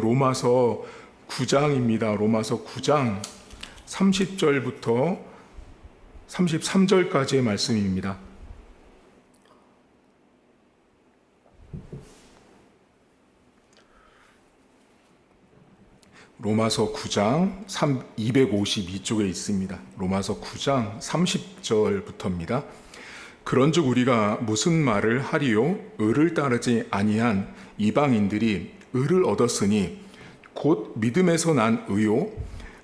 로마서 9장입니다. 로마서 9장 30절부터 33절까지의 말씀입니다. 로마서 9장 252쪽에 있습니다. 로마서 9장 30절부터입니다. 그런즉 우리가 무슨 말을 하리요? 의를 따르지 아니한 이방인들이 의를 얻었으니 곧 믿음에서 난 의요,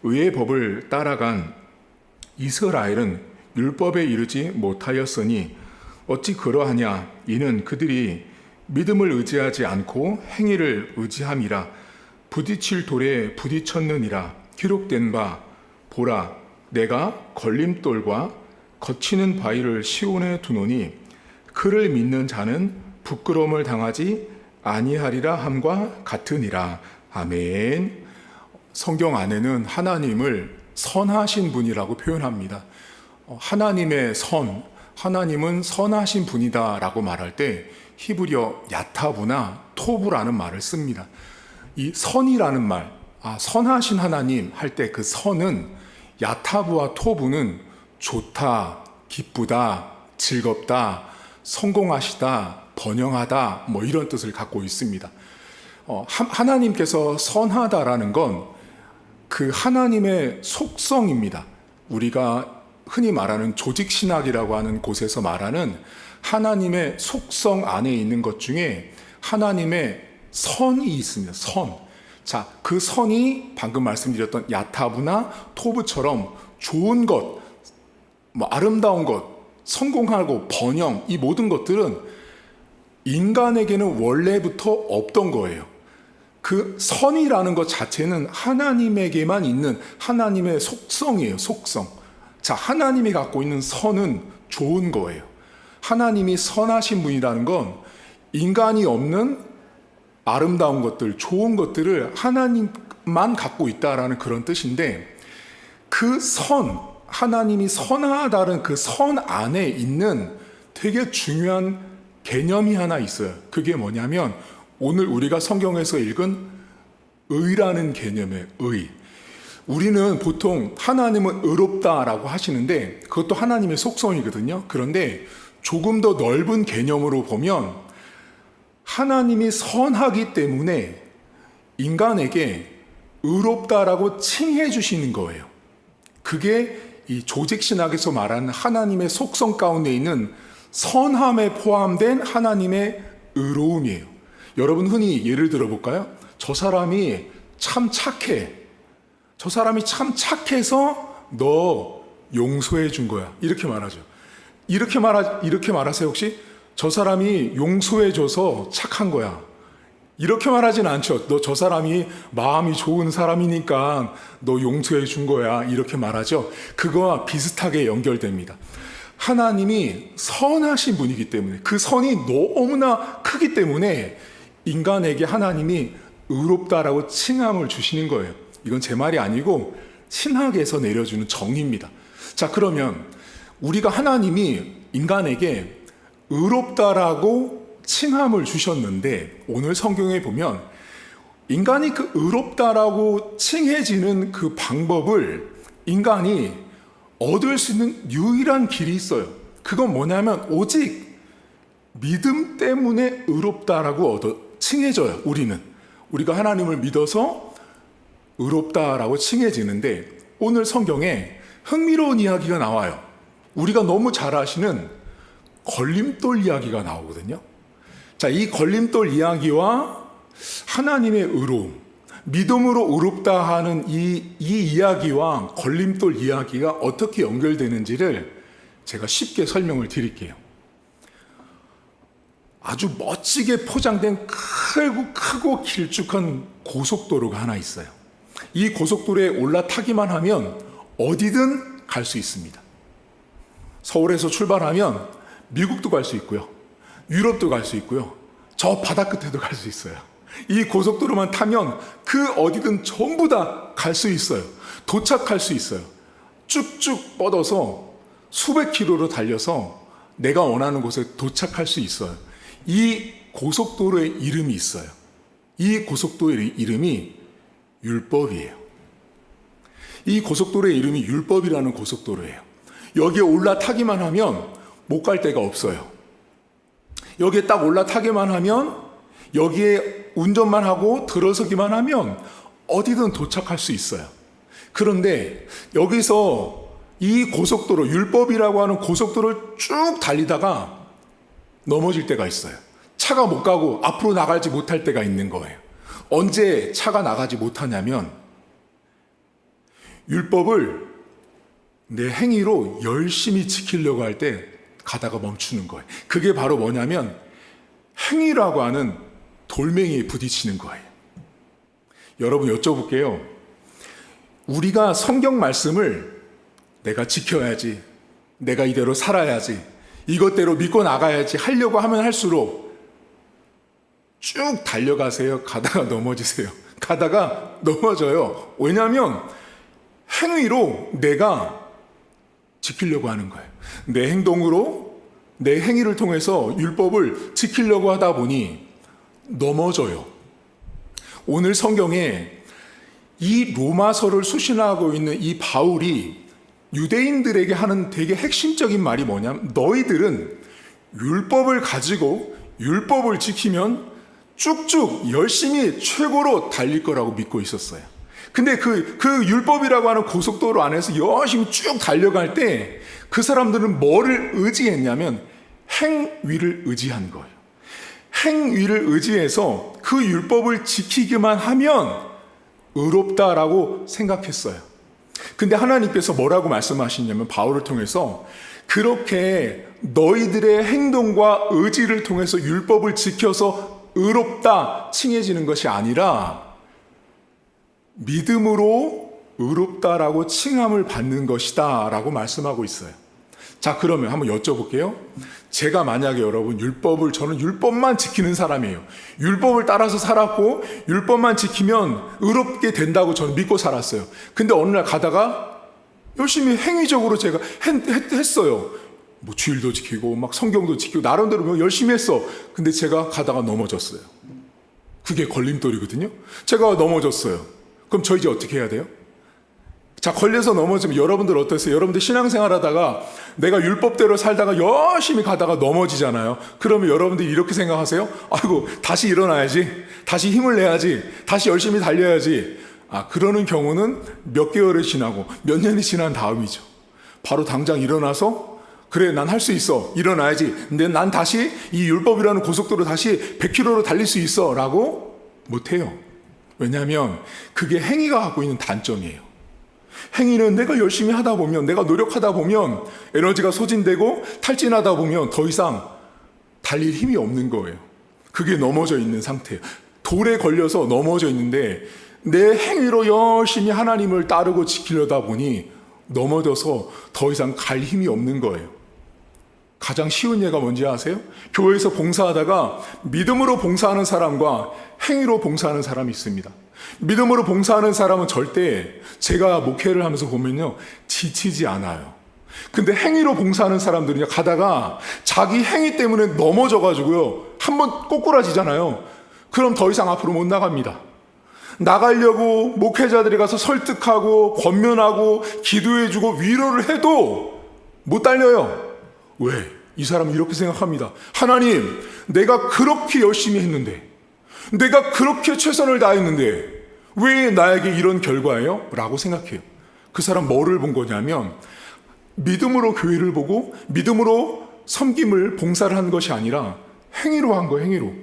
의의 법을 따라간 이스라엘은 율법에 이르지 못하였으니 어찌 그러하냐? 이는 그들이 믿음을 의지하지 않고 행위를 의지함이라. 부딪힐 돌에 부딪혔느니라. 기록된 바 보라, 내가 걸림돌과 거치는 바위를 시온에 두노니 그를 믿는 자는 부끄러움을 당하지 아니하리라 함과 같으니라. 아멘. 성경 안에는 하나님을 선하신 분이라고 표현합니다. 하나님의 선, 하나님은 선하신 분이다라고 말할 때 히브리어 야타브나 토브라는 말을 씁니다. 이 선이라는 말, 선하신 하나님 할 때 그 선은 야타브와 토브는 좋다, 기쁘다, 즐겁다, 성공하시다, 번영하다, 이런 뜻을 갖고 있습니다. 하나님께서 선하다라는 건 그 하나님의 속성입니다. 우리가 흔히 말하는 조직신학이라고 하는 곳에서 말하는 하나님의 속성 안에 있는 것 중에 하나님의 선이 있습니다. 선. 자, 그 선이 방금 말씀드렸던 야타브나 토브처럼 좋은 것, 아름다운 것, 성공하고 번영, 이 모든 것들은 인간에게는 원래부터 없던 거예요. 그 선이라는 것 자체는 하나님에게만 있는 하나님의 속성이에요. 속성. 자, 하나님이 갖고 있는 선은 좋은 거예요. 하나님이 선하신 분이라는 건 인간이 없는 아름다운 것들, 좋은 것들을 하나님만 갖고 있다라는 그런 뜻인데, 그 선, 하나님이 선하다는 그 선 안에 있는 되게 중요한 개념이 하나 있어요. 그게 뭐냐면 오늘 우리가 성경에서 읽은 의라는 개념의 의. 우리는 보통 하나님은 의롭다라고 하시는데 그것도 하나님의 속성이거든요. 그런데 조금 더 넓은 개념으로 보면 하나님이 선하기 때문에 인간에게 의롭다라고 칭해 주시는 거예요. 그게 이 조직신학에서 말하는 하나님의 속성 가운데 있는 선함에 포함된 하나님의 의로움이에요. 여러분 흔히 예를 들어볼까요? 저 사람이 참 착해. 저 사람이 참 착해서 너 용서해 준 거야. 이렇게 말하죠. 이렇게 말하세요 혹시? 저 사람이 용서해 줘서 착한 거야. 이렇게 말하진 않죠. 너 저 사람이 마음이 좋은 사람이니까 너 용서해 준 거야. 이렇게 말하죠. 그거와 비슷하게 연결됩니다. 하나님이 선하신 분이기 때문에 그 선이 너무나 크기 때문에 인간에게 하나님이 의롭다라고 칭함을 주시는 거예요. 이건 제 말이 아니고 신학에서 내려주는 정의입니다. 자, 그러면 우리가 하나님이 인간에게 의롭다라고 칭함을 주셨는데 오늘 성경에 보면 인간이 그 의롭다라고 칭해지는 그 방법을 인간이 얻을 수 있는 유일한 길이 있어요. 그건 뭐냐면 오직 믿음 때문에 의롭다라고 칭해져요. 우리가 하나님을 믿어서 의롭다라고 칭해지는데 오늘 성경에 흥미로운 이야기가 나와요. 우리가 너무 잘 아시는 걸림돌 이야기가 나오거든요. 자, 이 걸림돌 이야기와 하나님의 의로움, 믿음으로 의롭다 하는 이 이야기와 걸림돌 이야기가 어떻게 연결되는지를 제가 쉽게 설명을 드릴게요. 아주 멋지게 포장된 크고 길쭉한 고속도로가 하나 있어요. 이 고속도로에 올라타기만 하면 어디든 갈 수 있습니다. 서울에서 출발하면 미국도 갈 수 있고요. 유럽도 갈 수 있고요. 저 바다 끝에도 갈 수 있어요. 이 고속도로만 타면 그 어디든 전부 다 갈 수 있어요. 도착할 수 있어요. 쭉쭉 뻗어서 수백 킬로로 달려서 내가 원하는 곳에 도착할 수 있어요. 이 고속도로의 이름이 있어요. 이 고속도로의 이름이 율법이에요. 이 고속도로의 이름이 율법이라는 고속도로예요. 여기에 올라타기만 하면 못 갈 데가 없어요. 여기에 딱 올라타기만 하면, 여기에 운전만 하고 들어서기만 하면 어디든 도착할 수 있어요. 그런데 여기서 이 고속도로, 율법이라고 하는 고속도로를 쭉 달리다가 넘어질 때가 있어요. 차가 못 가고 앞으로 나가지 못할 때가 있는 거예요. 언제 차가 나가지 못하냐면, 율법을 내 행위로 열심히 지키려고 할 때 가다가 멈추는 거예요. 그게 바로 뭐냐면 행위라고 하는 돌멩이에 부딪히는 거예요. 여러분, 여쭤볼게요. 우리가 성경 말씀을 내가 지켜야지, 내가 이대로 살아야지, 이것대로 믿고 나가야지 하려고 하면 할수록 쭉 달려가세요? 가다가 넘어지세요? 가다가 넘어져요. 왜냐하면 행위로 내가 지키려고 하는 거예요. 내 행동으로, 내 행위를 통해서 율법을 지키려고 하다 보니 넘어져요. 오늘 성경에 이 로마서를 수신하고 있는 이 바울이 유대인들에게 하는 되게 핵심적인 말이 뭐냐면, 너희들은 율법을 가지고 율법을 지키면 쭉쭉 열심히 최고로 달릴 거라고 믿고 있었어요. 근데 그 율법이라고 하는 고속도로 안에서 열심히 쭉 달려갈 때 그 사람들은 뭐를 의지했냐면 행위를 의지한 거예요. 행위를 의지해서 그 율법을 지키기만 하면 의롭다라고 생각했어요. 근데 하나님께서 뭐라고 말씀하시냐면, 바울을 통해서 그렇게 너희들의 행동과 의지를 통해서 율법을 지켜서 의롭다 칭해지는 것이 아니라 믿음으로 의롭다라고 칭함을 받는 것이다 라고 말씀하고 있어요. 자, 그러면 한번 여쭤볼게요. 제가 만약에 여러분 저는 율법만 지키는 사람이에요. 율법을 따라서 살았고 율법만 지키면 의롭게 된다고 저는 믿고 살았어요. 근데 어느 날 가다가 열심히 행위적으로 제가 했어요. 뭐 주일도 지키고 막 성경도 지키고 나름대로 열심히 했어. 근데 제가 가다가 넘어졌어요. 그게 걸림돌이거든요. 제가 넘어졌어요. 그럼 저 이제 어떻게 해야 돼요? 자, 걸려서 넘어지면 여러분들 어떠세요? 여러분들 신앙생활 하다가 내가 율법대로 살다가 열심히 가다가 넘어지잖아요. 그러면 여러분들이 이렇게 생각하세요? 아이고, 다시 일어나야지. 다시 힘을 내야지. 다시 열심히 달려야지. 그러는 경우는 몇 개월이 지나고 몇 년이 지난 다음이죠. 바로 당장 일어나서 그래, 난 할 수 있어. 일어나야지. 근데 난 다시 이 율법이라는 고속도로 다시 100km로 달릴 수 있어. 라고 못해요. 왜냐하면 그게 행위가 갖고 있는 단점이에요. 행위는 내가 열심히 하다 보면, 내가 노력하다 보면 에너지가 소진되고 탈진하다 보면 더 이상 달릴 힘이 없는 거예요. 그게 넘어져 있는 상태예요. 돌에 걸려서 넘어져 있는데 내 행위로 열심히 하나님을 따르고 지키려다 보니 넘어져서 더 이상 갈 힘이 없는 거예요. 가장 쉬운 예가 뭔지 아세요? 교회에서 봉사하다가 믿음으로 봉사하는 사람과 행위로 봉사하는 사람이 있습니다. 믿음으로 봉사하는 사람은 절대 제가 목회를 하면서 보면요, 지치지 않아요. 근데 행위로 봉사하는 사람들은요, 가다가 자기 행위 때문에 넘어져가지고요, 한번 꼬꾸라지잖아요. 그럼 더 이상 앞으로 못 나갑니다. 나가려고 목회자들이 가서 설득하고 권면하고 기도해주고 위로를 해도 못 달려요. 왜? 이 사람은 이렇게 생각합니다. 하나님, 내가 그렇게 열심히 했는데, 내가 그렇게 최선을 다했는데 왜 나에게 이런 결과예요? 라고 생각해요. 그 사람 뭐를 본 거냐면 믿음으로 교회를 보고 믿음으로 섬김을 봉사를 한 것이 아니라 행위로 한 거예요. 행위로.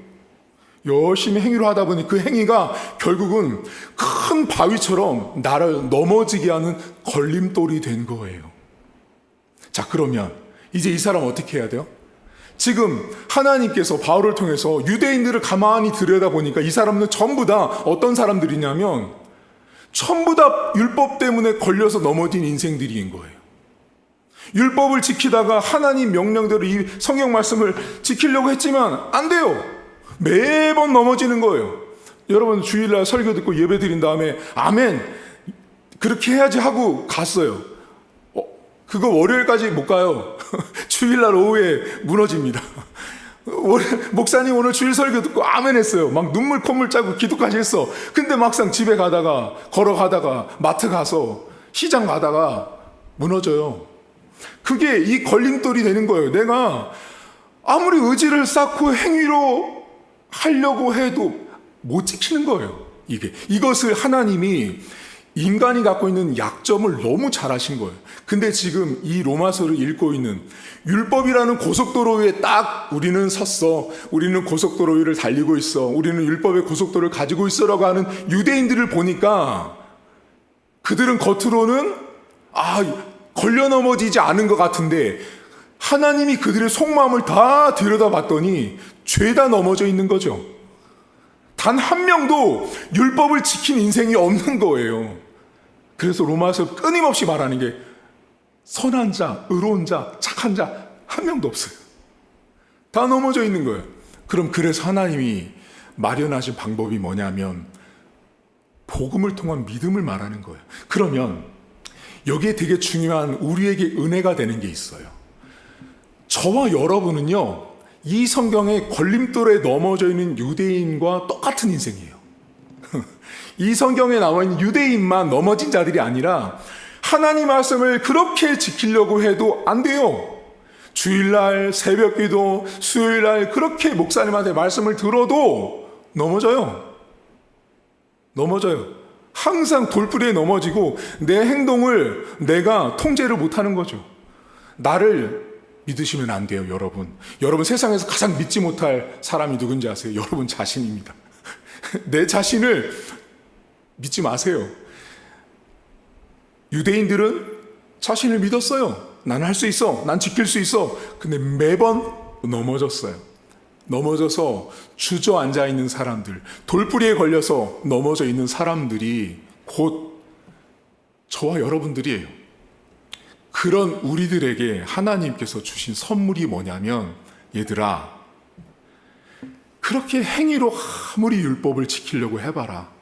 열심히 행위로 하다 보니 그 행위가 결국은 큰 바위처럼 나를 넘어지게 하는 걸림돌이 된 거예요. 자, 그러면 이제 이 사람 어떻게 해야 돼요? 지금 하나님께서 바울을 통해서 유대인들을 가만히 들여다보니까 이 사람은 전부 다 어떤 사람들이냐면 전부 다 율법 때문에 걸려서 넘어진 인생들인 거예요. 율법을 지키다가 하나님 명령대로 이 성경 말씀을 지키려고 했지만 안 돼요. 매번 넘어지는 거예요. 여러분, 주일날 설교 듣고 예배 드린 다음에 아멘, 그렇게 해야지 하고 갔어요. 그거 월요일까지 못 가요. 주일날 오후에 무너집니다. 목사님 오늘 주일 설교 듣고 아멘 했어요. 막 눈물 콧물 짜고 기도까지 했어. 근데 막상 집에 가다가, 걸어가다가, 마트 가서, 시장 가다가 무너져요. 그게 이 걸림돌이 되는 거예요. 내가 아무리 의지를 쌓고 행위로 하려고 해도 못 지키는 거예요. 이것을 하나님이 인간이 갖고 있는 약점을 너무 잘 아신 거예요. 근데 지금 이 로마서를 읽고 있는 율법이라는 고속도로 위에 딱 우리는 섰어. 우리는 고속도로 위를 달리고 있어. 우리는 율법의 고속도로를 가지고 있어라고 하는 유대인들을 보니까 그들은 겉으로는 걸려 넘어지지 않은 것 같은데 하나님이 그들의 속마음을 다 들여다봤더니 죄다 넘어져 있는 거죠. 단 한 명도 율법을 지킨 인생이 없는 거예요. 그래서 로마서 끊임없이 말하는 게 선한 자, 의로운 자, 착한 자 한 명도 없어요. 다 넘어져 있는 거예요. 그래서 하나님이 마련하신 방법이 뭐냐면 복음을 통한 믿음을 말하는 거예요. 그러면 여기에 되게 중요한 우리에게 은혜가 되는 게 있어요. 저와 여러분은요, 이 성경에 걸림돌에 넘어져 있는 유대인과 똑같은 인생이에요. 이 성경에 나와 있는 유대인만 넘어진 자들이 아니라 하나님 말씀을 그렇게 지키려고 해도 안 돼요. 주일날 새벽기도, 수요일날 그렇게 목사님한테 말씀을 들어도 넘어져요. 항상 돌부리에 넘어지고 내 행동을 내가 통제를 못하는 거죠. 나를 믿으시면 안 돼요, 여러분. 여러분 세상에서 가장 믿지 못할 사람이 누군지 아세요? 여러분 자신입니다. 내 자신을 믿지 마세요. 유대인들은 자신을 믿었어요. 나는 할 수 있어. 난 지킬 수 있어. 근데 매번 넘어졌어요. 넘어져서 주저앉아 있는 사람들, 돌부리에 걸려서 넘어져 있는 사람들이 곧 저와 여러분들이에요. 그런 우리들에게 하나님께서 주신 선물이 뭐냐면, 얘들아, 그렇게 행위로 아무리 율법을 지키려고 해봐라.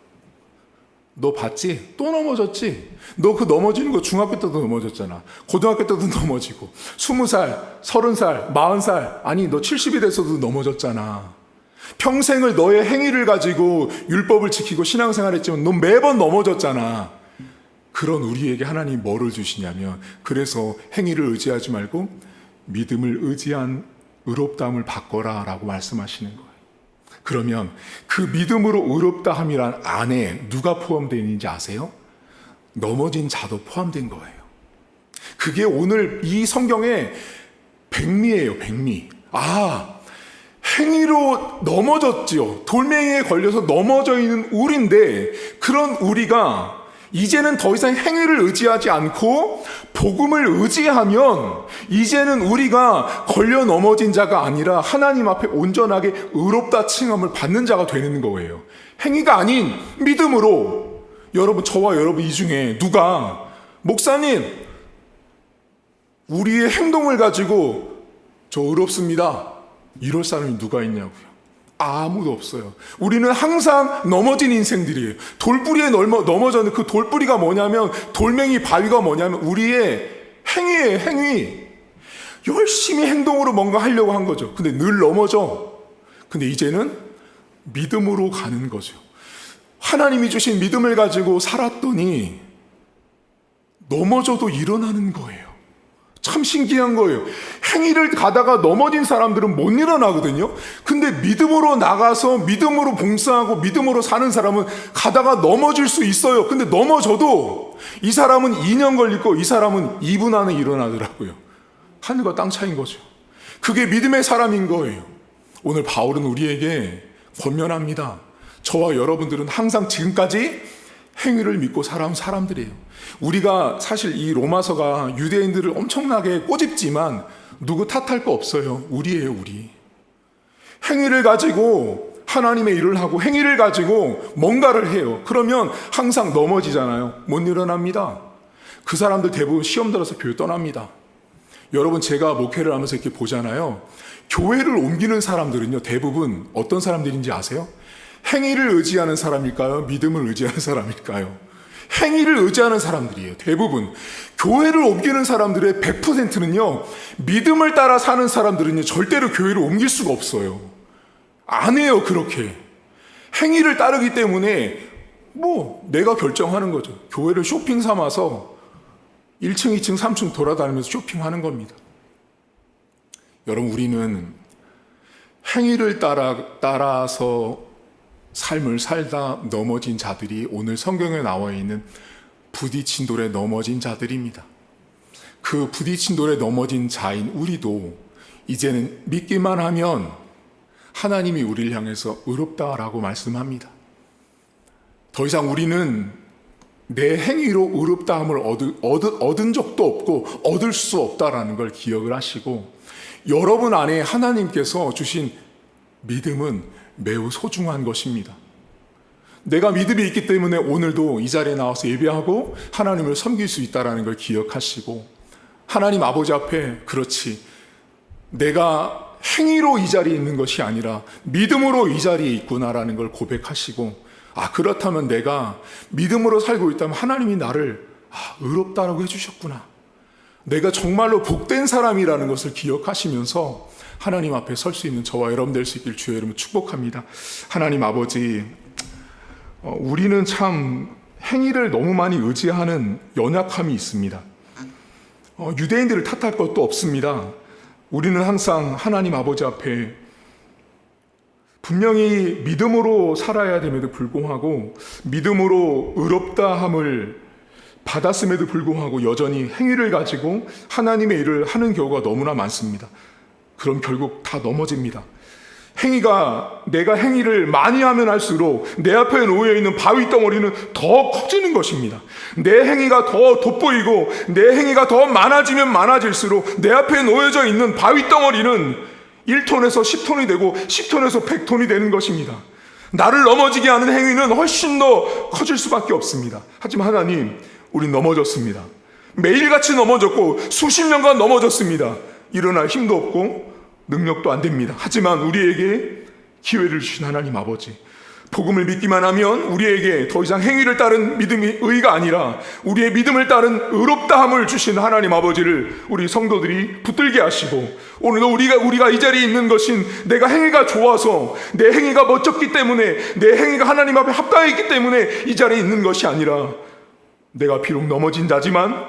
너 봤지? 또 넘어졌지? 너 그 넘어지는 거 중학교 때도 넘어졌잖아. 고등학교 때도 넘어지고 20살, 30살, 40살, 아니 너 70이 돼서도 넘어졌잖아. 평생을 너의 행위를 가지고 율법을 지키고 신앙생활했지만 너 매번 넘어졌잖아. 그런 우리에게 하나님이 뭐를 주시냐면, 그래서 행위를 의지하지 말고 믿음을 의지한 의롭다함을 바꿔라 라고 말씀하시는 거예요. 그러면 그 믿음으로 의롭다함이란 안에 누가 포함되어 있는지 아세요? 넘어진 자도 포함된 거예요. 그게 오늘 이 성경의 백미예요, 백미. 행위로 넘어졌지요. 돌멩이에 걸려서 넘어져 있는 우리인데, 그런 우리가 이제는 더 이상 행위를 의지하지 않고 복음을 의지하면 이제는 우리가 걸려 넘어진 자가 아니라 하나님 앞에 온전하게 의롭다 칭함을 받는 자가 되는 거예요. 행위가 아닌 믿음으로. 여러분, 저와 여러분 이 중에 누가 목사님 우리의 행동을 가지고 저 의롭습니다 이럴 사람이 누가 있냐고요. 아무도 없어요. 우리는 항상 넘어진 인생들이에요. 돌뿌리에 넘어졌는 그 돌뿌리가 뭐냐면, 돌멩이 바위가 뭐냐면 우리의 행위예요, 행위. 열심히 행동으로 뭔가 하려고 한 거죠. 근데 늘 넘어져. 근데 이제는 믿음으로 가는 거죠. 하나님이 주신 믿음을 가지고 살았더니 넘어져도 일어나는 거예요. 참 신기한 거예요. 행위를 가다가 넘어진 사람들은 못 일어나거든요. 근데 믿음으로 나가서 믿음으로 봉사하고 믿음으로 사는 사람은 가다가 넘어질 수 있어요. 근데 넘어져도 이 사람은 2년 걸리고 이 사람은 2분 안에 일어나더라고요. 하늘과 땅 차이인 거죠. 그게 믿음의 사람인 거예요. 오늘 바울은 우리에게 권면합니다. 저와 여러분들은 항상 지금까지 행위를 믿고 살아온 사람들이에요. 우리가 사실 이 로마서가 유대인들을 엄청나게 꼬집지만 누구 탓할 거 없어요. 우리예요, 우리. 행위를 가지고 하나님의 일을 하고 행위를 가지고 뭔가를 해요. 그러면 항상 넘어지잖아요. 못 일어납니다. 그 사람들 대부분 시험 들어서 교회 떠납니다. 여러분, 제가 목회를 하면서 이렇게 보잖아요. 교회를 옮기는 사람들은요, 대부분 어떤 사람들인지 아세요? 행위를 의지하는 사람일까요? 믿음을 의지하는 사람일까요? 행위를 의지하는 사람들이에요. 대부분 교회를 옮기는 사람들의 100%는요 믿음을 따라 사는 사람들은요 절대로 교회를 옮길 수가 없어요. 안 해요. 그렇게 행위를 따르기 때문에 내가 결정하는 거죠. 교회를 쇼핑 삼아서 1층, 2층, 3층 돌아다니면서 쇼핑하는 겁니다. 여러분, 우리는 행위를 따라서 삶을 살다 넘어진 자들이 오늘 성경에 나와 있는 부딪힌 돌에 넘어진 자들입니다. 그 부딪힌 돌에 넘어진 자인 우리도 이제는 믿기만 하면 하나님이 우리를 향해서 의롭다라고 말씀합니다. 더 이상 우리는 내 행위로 의롭다함을 얻은 적도 없고 얻을 수 없다라는 걸 기억을 하시고, 여러분 안에 하나님께서 주신 믿음은 매우 소중한 것입니다. 내가 믿음이 있기 때문에 오늘도 이 자리에 나와서 예배하고 하나님을 섬길 수 있다는 걸 기억하시고, 하나님 아버지 앞에 그렇지 내가 행위로 이 자리에 있는 것이 아니라 믿음으로 이 자리에 있구나라는 걸 고백하시고, 그렇다면 내가 믿음으로 살고 있다면 하나님이 나를 의롭다라고 해주셨구나, 내가 정말로 복된 사람이라는 것을 기억하시면서 하나님 앞에 설 수 있는 저와 여러분 될 수 있길 주의 이름으로 축복합니다. 하나님 아버지, 우리는 참 행위를 너무 많이 의지하는 연약함이 있습니다. 유대인들을 탓할 것도 없습니다. 우리는 항상 하나님 아버지 앞에 분명히 믿음으로 살아야 됨에도 불구하고, 믿음으로 의롭다함을 받았음에도 불구하고 여전히 행위를 가지고 하나님의 일을 하는 경우가 너무나 많습니다. 그럼 결국 다 넘어집니다. 내가 행위를 많이 하면 할수록 내 앞에 놓여 있는 바위 덩어리는 더 커지는 것입니다. 내 행위가 더 돋보이고 내 행위가 더 많아지면 많아질수록 내 앞에 놓여져 있는 바위 덩어리는 1톤에서 10톤이 되고 10톤에서 100톤이 되는 것입니다. 나를 넘어지게 하는 행위는 훨씬 더 커질 수밖에 없습니다. 하지만 하나님, 우린 넘어졌습니다. 매일같이 넘어졌고 수십 년간 넘어졌습니다. 일어날 힘도 없고 능력도 안 됩니다. 하지만 우리에게 기회를 주신 하나님 아버지, 복음을 믿기만 하면 우리에게 더 이상 행위를 따른 믿음이 의가 아니라 우리의 믿음을 따른 의롭다함을 주신 하나님 아버지를 우리 성도들이 붙들게 하시고, 오늘도 우리가 이 자리에 있는 것은 내가 행위가 좋아서, 내 행위가 멋졌기 때문에, 내 행위가 하나님 앞에 합당했기 때문에 이 자리에 있는 것이 아니라, 내가 비록 넘어졌지만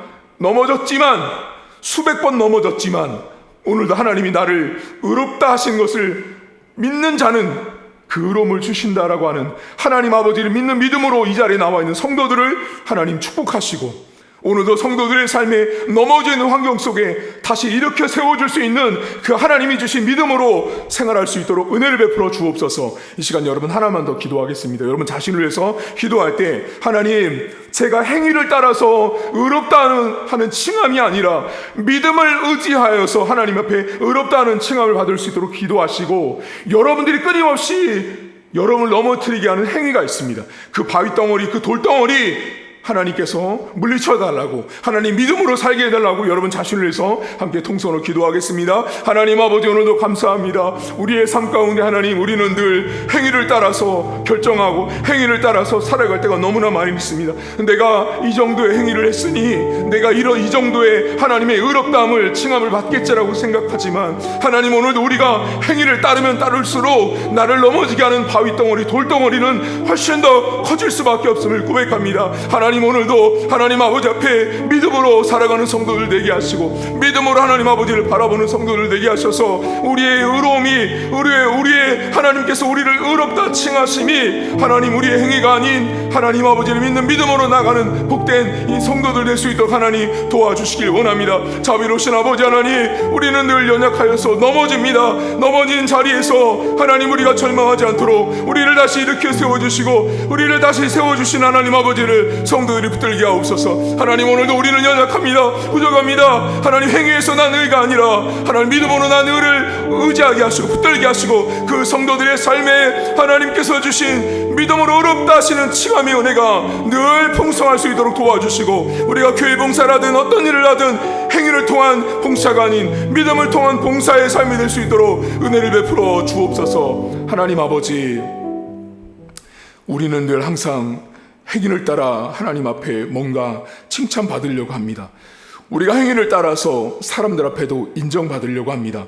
수백 번 넘어졌지만 오늘도 하나님이 나를 의롭다 하신 것을 믿는 자는 그 의로움을 주신다라고 하는 하나님 아버지를 믿는 믿음으로 이 자리에 나와 있는 성도들을 하나님 축복하시고, 오늘도 성도들의 삶에 넘어져 있는 환경 속에 다시 일으켜 세워줄 수 있는 그 하나님이 주신 믿음으로 생활할 수 있도록 은혜를 베풀어 주옵소서. 이 시간 여러분 하나만 더 기도하겠습니다. 여러분 자신을 위해서 기도할 때, 하나님, 제가 행위를 따라서 의롭다 하는 칭함이 아니라 믿음을 의지하여서 하나님 앞에 의롭다 하는 칭함을 받을 수 있도록 기도하시고, 여러분들이 끊임없이 여러분을 넘어뜨리게 하는 행위가 있습니다. 그 바위덩어리, 그 돌덩어리 하나님께서 물리쳐달라고, 하나님 믿음으로 살게 해달라고 여러분 자신을 위해서 함께 통성으로 기도하겠습니다. 하나님 아버지, 오늘도 감사합니다. 우리의 삶 가운데 하나님, 우리는 늘 행위를 따라서 결정하고 행위를 따라서 살아갈 때가 너무나 많이 있습니다. 내가 이 정도의 행위를 했으니 내가 이 정도의 하나님의 의롭다함을 칭함을 받겠지라고 생각하지만, 하나님, 오늘도 우리가 행위를 따르면 따를수록 나를 넘어지게 하는 바위덩어리, 돌덩어리는 훨씬 더 커질 수밖에 없음을 고백합니다. 하나님, 오늘도 하나님 아버지 앞에 믿음으로 살아가는 성도들 되게 하시고, 믿음으로 하나님 아버지를 바라보는 성도들 되게 하셔서 우리의 의로움이, 우리의 하나님께서 우리를 의롭다 칭하심이 하나님 우리의 행위가 아닌 하나님 아버지를 믿는 믿음으로 나가는 복된 이 성도들 될 수 있도록 하나님 도와주시길 원합니다. 자비로우신 아버지 하나님, 우리는 늘 연약하여서 넘어집니다. 넘어진 자리에서 하나님, 우리가 절망하지 않도록 우리를 다시 일으켜 세워주시고, 우리를 다시 세워주신 하나님 아버지를 성도들이 붙들게 하옵소서. 하나님, 오늘도 우리는 연약합니다. 부족합니다. 하나님, 행위에서 난 의가 아니라 하나님 믿음으로 난 의를 의지하게 하시고 붙들게 하시고, 그 성도들의 삶에 하나님께서 주신 믿음으로 의롭다 하시는 칭함의 은혜가 늘 풍성할 수 있도록 도와주시고, 우리가 교회 봉사를 하든 어떤 일을 하든 행위를 통한 봉사가 아닌 믿음을 통한 봉사의 삶이 될 수 있도록 은혜를 베풀어 주옵소서. 하나님 아버지, 우리는 늘 항상 행인을 따라 하나님 앞에 뭔가 칭찬받으려고 합니다. 우리가 행인을 따라서 사람들 앞에도 인정받으려고 합니다.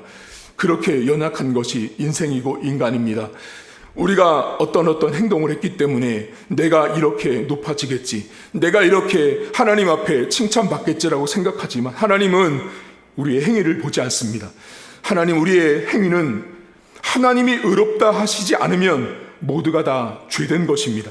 그렇게 연약한 것이 인생이고 인간입니다. 우리가 어떤 행동을 했기 때문에 내가 이렇게 높아지겠지, 내가 이렇게 하나님 앞에 칭찬받겠지라고 생각하지만 하나님은 우리의 행위를 보지 않습니다. 하나님 우리의 행위는 하나님이 의롭다 하시지 않으면 모두가 다 죄된 것입니다.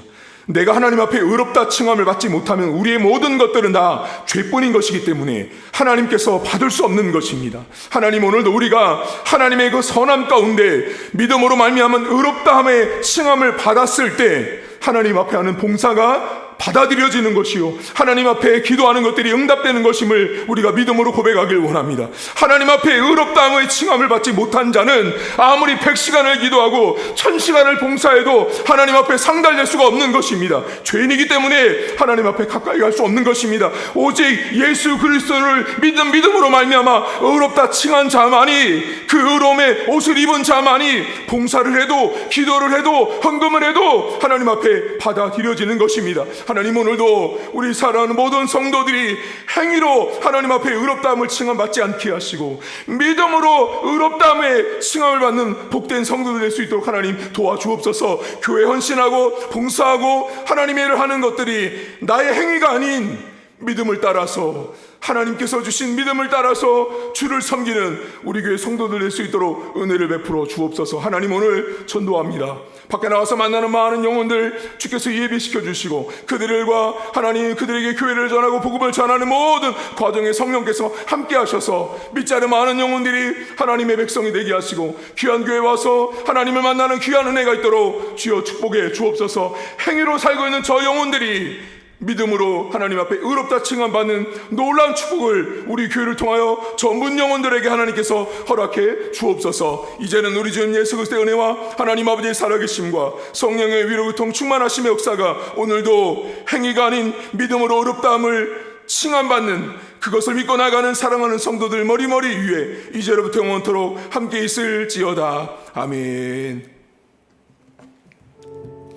내가 하나님 앞에 의롭다 칭함을 받지 못하면 우리의 모든 것들은 다 죄뿐인 것이기 때문에 하나님께서 받을 수 없는 것입니다. 하나님 오늘도 우리가 하나님의 그 선함 가운데 믿음으로 말미암은 의롭다함의 칭함을 받았을 때 하나님 앞에 하는 봉사가 받아들여지는 것이요, 하나님 앞에 기도하는 것들이 응답되는 것임을 우리가 믿음으로 고백하길 원합니다. 하나님 앞에 의롭다함의 칭함을 받지 못한 자는 아무리 100시간을 기도하고 1000시간을 봉사해도 하나님 앞에 상달될 수가 없는 것입니다. 죄인이기 때문에 하나님 앞에 가까이 갈 수 없는 것입니다. 오직 예수 그리스도를 믿음으로 말미암아 의롭다 칭한 자만이, 그 의로움의 옷을 입은 자만이 봉사를 해도 기도를 해도 헌금을 해도 하나님 앞에 받아들여지는 것입니다. 하나님 오늘도 우리 사랑하는 모든 성도들이 행위로 하나님 앞에 의롭다함을 칭함받지 않게 하시고 믿음으로 의롭다함의 칭함을 받는 복된 성도들 될 수 있도록 하나님 도와주옵소서. 교회 헌신하고 봉사하고 하나님의 일을 하는 것들이 나의 행위가 아닌 믿음을 따라서, 하나님께서 주신 믿음을 따라서 주를 섬기는 우리 교회 성도들 될 수 있도록 은혜를 베풀어 주옵소서. 하나님 오늘 전도합니다. 밖에 나와서 만나는 많은 영혼들 주께서 예비시켜 주시고 그들과 하나님 그들에게 교회를 전하고 복음을 전하는 모든 과정에 성령께서 함께 하셔서 믿지 않은 많은 영혼들이 하나님의 백성이 되게 하시고 귀한 교회에 와서 하나님을 만나는 귀한 은혜가 있도록 주여 축복해 주옵소서. 행위로 살고 있는 저 영혼들이 믿음으로 하나님 앞에 의롭다 칭함받는 놀라운 축복을 우리 교회를 통하여 전문 영혼들에게 하나님께서 허락해 주옵소서. 이제는 우리 주 예수 그리스도의 은혜와 하나님 아버지의 살아계심과 성령의 위로 교통 충만하심의 역사가 오늘도 행위가 아닌 믿음으로 의롭다함을 칭함받는, 그것을 믿고 나가는 사랑하는 성도들 머리머리 위에 이제로부터 영원토록 함께 있을지어다. 아멘.